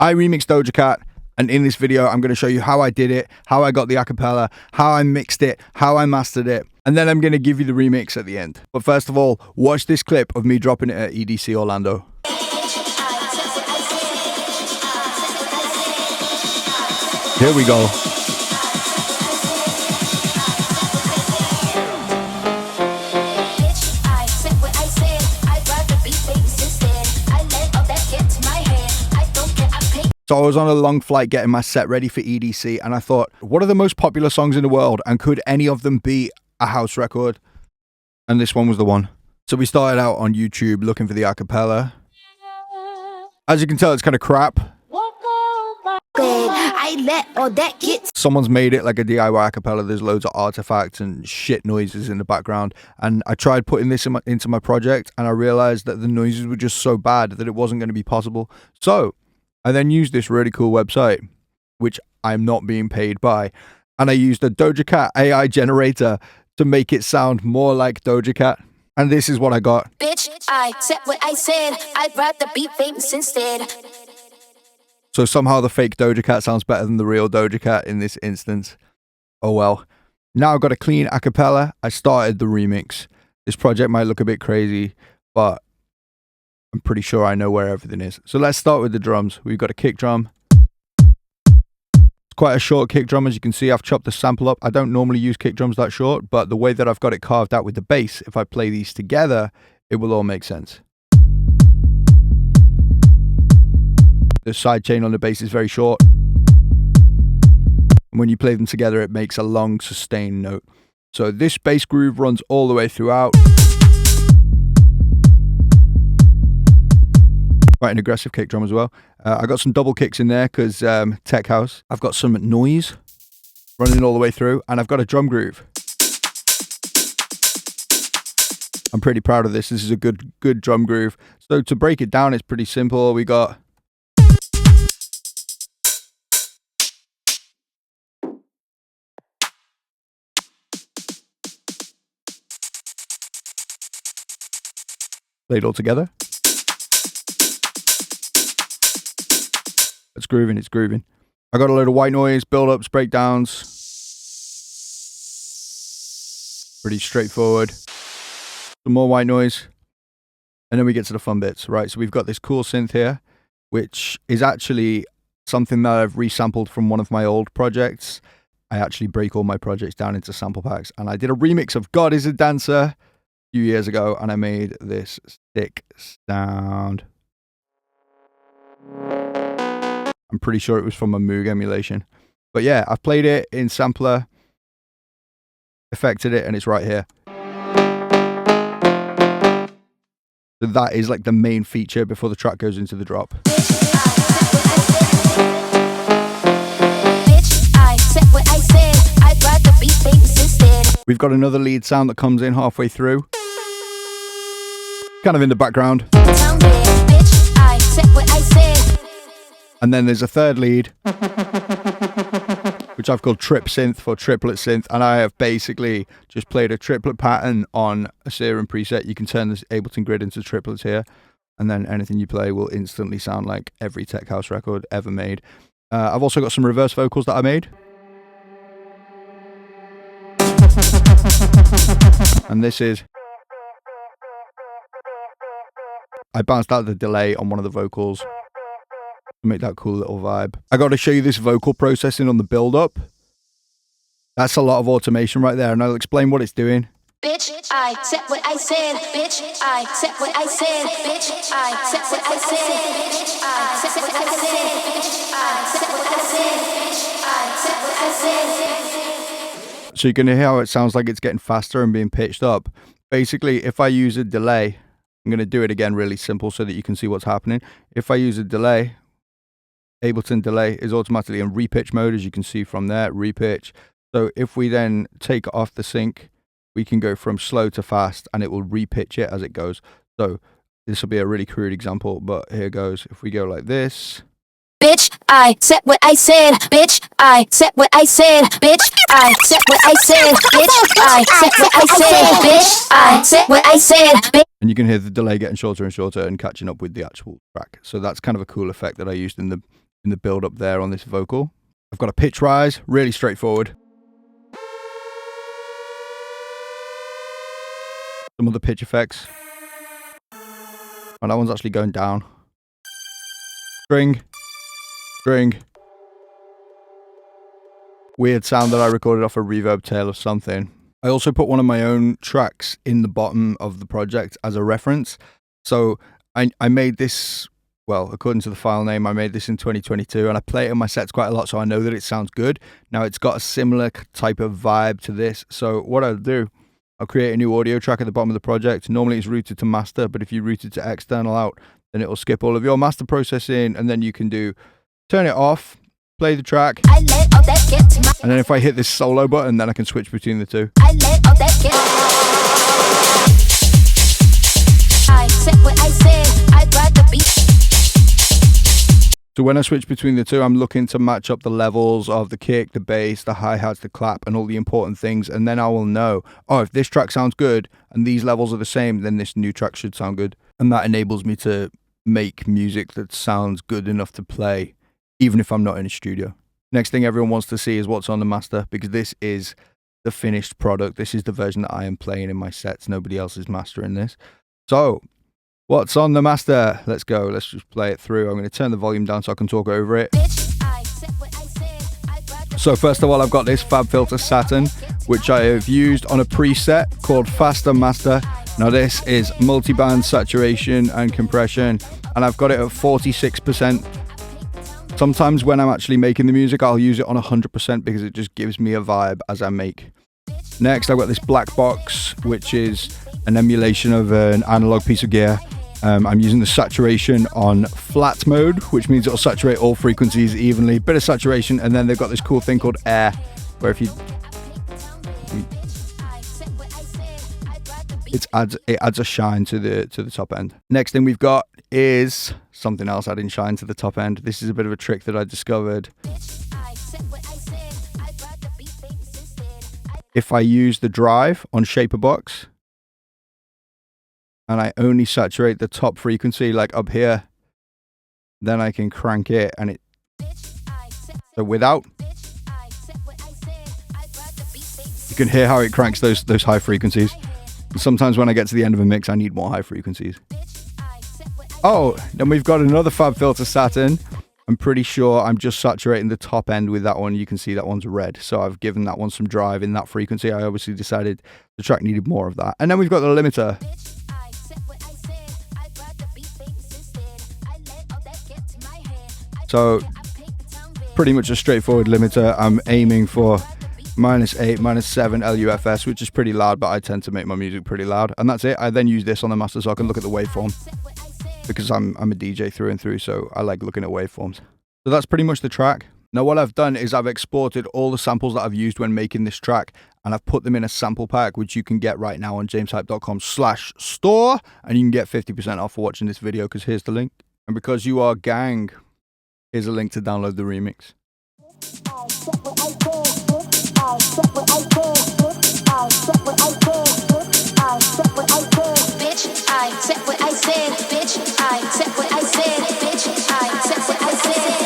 I remixed Doja Cat, and in this video I'm going to show you how I did it, how I got the acapella, how I mixed it, how I mastered it, and then I'm going to give you the remix at the end. But first of all, watch this clip of me dropping it at EDC Orlando. Here we go. So I was on a long flight getting my set ready for EDC, and I thought, what are the most popular songs in the world, and could any of them be a house record? And this one was the one. So we started out on YouTube looking for the acapella. As you can tell, it's kind of crap. Someone's made it like a DIY acapella. There's loads of artifacts and shit noises in the background, and I tried putting this into my project, and I realized that the noises were just so bad that it wasn't going to be possible. So I then used this really cool website, which I'm not being paid by, and I used a Doja Cat AI generator to make it sound more like Doja Cat. And this is what I got. Bitch, I said what I said. I'd rather be famous instead. So somehow the fake Doja Cat sounds better than the real Doja Cat in this instance. Oh well. Now I've got a clean acapella. I started the remix. This project might look a bit crazy, but I'm pretty sure I know where everything is. So let's start with the drums. We've got a kick drum. It's quite a short kick drum. As you can see, I've chopped the sample up. I don't normally use kick drums that short, but the way that I've got it carved out with the bass, if I play these together, it will all make sense. The side chain on the bass is very short. And when you play them together, it makes a long sustained note. So this bass groove runs all the way throughout. Quite an aggressive kick drum as well. I got some double kicks in there because tech house. I've got some noise running all the way through, and I've got a drum groove. I'm pretty proud of this. This is a good drum groove. So to break it down, it's pretty simple. We got play it all together. It's grooving, it's grooving. I got a load of white noise, build-ups, breakdowns. Pretty straightforward. Some more white noise. And then we get to the fun bits, right? So we've got this cool synth here, which is actually something that I've resampled from one of my old projects. I actually break all my projects down into sample packs. And I did a remix of God is a Dancer a few years ago, and I made this stick sound. I'm pretty sure it was from a Moog emulation. But yeah, I've played it in sampler, effected it, and it's right here. So that is like the main feature before the track goes into the drop. We've got another lead sound that comes in halfway through. Kind of in the background. And then there's a third lead, which I've called trip synth for triplet synth. And I have basically just played a triplet pattern on a Serum preset. You can turn this Ableton grid into triplets here. And then anything you play will instantly sound like every tech house record ever made. I've also got some reverse vocals that I made. And this is... I bounced out the delay on one of the vocals to make that cool little vibe. I got to show you this vocal processing on the build-up. That's a lot of automation right there, and I'll explain what it's doing. Bitch, I said what I said. Bitch, I said what I said. Bitch, I said what I said. Bitch, I said what I said. Bitch, I said what I said. Bitch, I said what I said. So you're going to hear how it sounds like it's getting faster and being pitched up. Basically, if I use a delay, I'm going to do it again really simple so that you can see what's happening. If I use a delay, Ableton delay is automatically in repitch mode, as you can see from there, repitch. So if we then take it off the sync, we can go from slow to fast, and it will repitch it as it goes. So this will be a really crude example, but here goes. If we go like this. Bitch, I said what I said. Bitch, I said what I said. Bitch, I said what I said. Bitch, I said what I said. Bitch, I said what I said. And you can hear the delay getting shorter and shorter and catching up with the actual track. So that's kind of a cool effect that I used in the in the build up there on this vocal. I've got a pitch rise, really straightforward. Some other pitch effects. Oh, that one's actually going down. String. String. Weird sound that I recorded off a reverb tail of something. I also put one of my own tracks in the bottom of the project as a reference. So I made this, well, according to the file name, I made this in 2022 and I play it in my sets quite a lot, so I know that it sounds good. Now it's got a similar type of vibe to this. So what I'll do, I'll create a new audio track at the bottom of the project. Normally it's routed to master, but if you route it to external out, then it'll skip all of your master processing, and then you can do turn it off, play the track, and then if I hit this solo button, then I can switch between the two. So when I switch between the two, I'm looking to match up the levels of the kick, the bass, the hi-hats, the clap, and all the important things, and then I will know, oh, if this track sounds good and these levels are the same, then this new track should sound good. And that enables me to make music that sounds good enough to play, even if I'm not in a studio. Next thing everyone wants to see is what's on the master, because this is the finished product. This is the version that I am playing in my sets. Nobody else is mastering this. So, what's on the master? Let's go. Let's just play it through. I'm going to turn the volume down so I can talk over it. So first of all, I've got this Fab Filter Saturn, which I have used on a preset called Faster Master. Now this is multi-band saturation and compression, and I've got it at 46%. Sometimes when I'm actually making the music, I'll use it on 100% because it just gives me a vibe as I make. Next, I've got this black box, which is an emulation of an analog piece of gear. I'm using the saturation on flat mode, which means it'll saturate all frequencies evenly. Bit of saturation, and then they've got this cool thing called air, where if it adds a shine to the top end. Next thing we've got is something else adding shine to the top end. This is a bit of a trick that I discovered. If I use the drive on Shaperbox and I only saturate the top frequency, like up here, then I can crank it, and it, so without, you can hear how it cranks those high frequencies. And sometimes when I get to the end of a mix, I need more high frequencies. Oh, then we've got another Fab Filter Saturn. I'm pretty sure I'm just saturating the top end with that one. You can see that one's red. So I've given that one some drive in that frequency. I obviously decided the track needed more of that. And then we've got the limiter. So pretty much a straightforward limiter. I'm aiming for -8, -7 LUFS, which is pretty loud, but I tend to make my music pretty loud. And that's it. I then use this on the master so I can look at the waveform, because I'm a DJ through and through, so I like looking at waveforms. So that's pretty much the track. Now what I've done is I've exported all the samples that I've used when making this track, and I've put them in a sample pack, which you can get right now on jameshype.com/store, and you can get 50% off for watching this video, because here's the link. And because you are gang, here's a link to download the remix.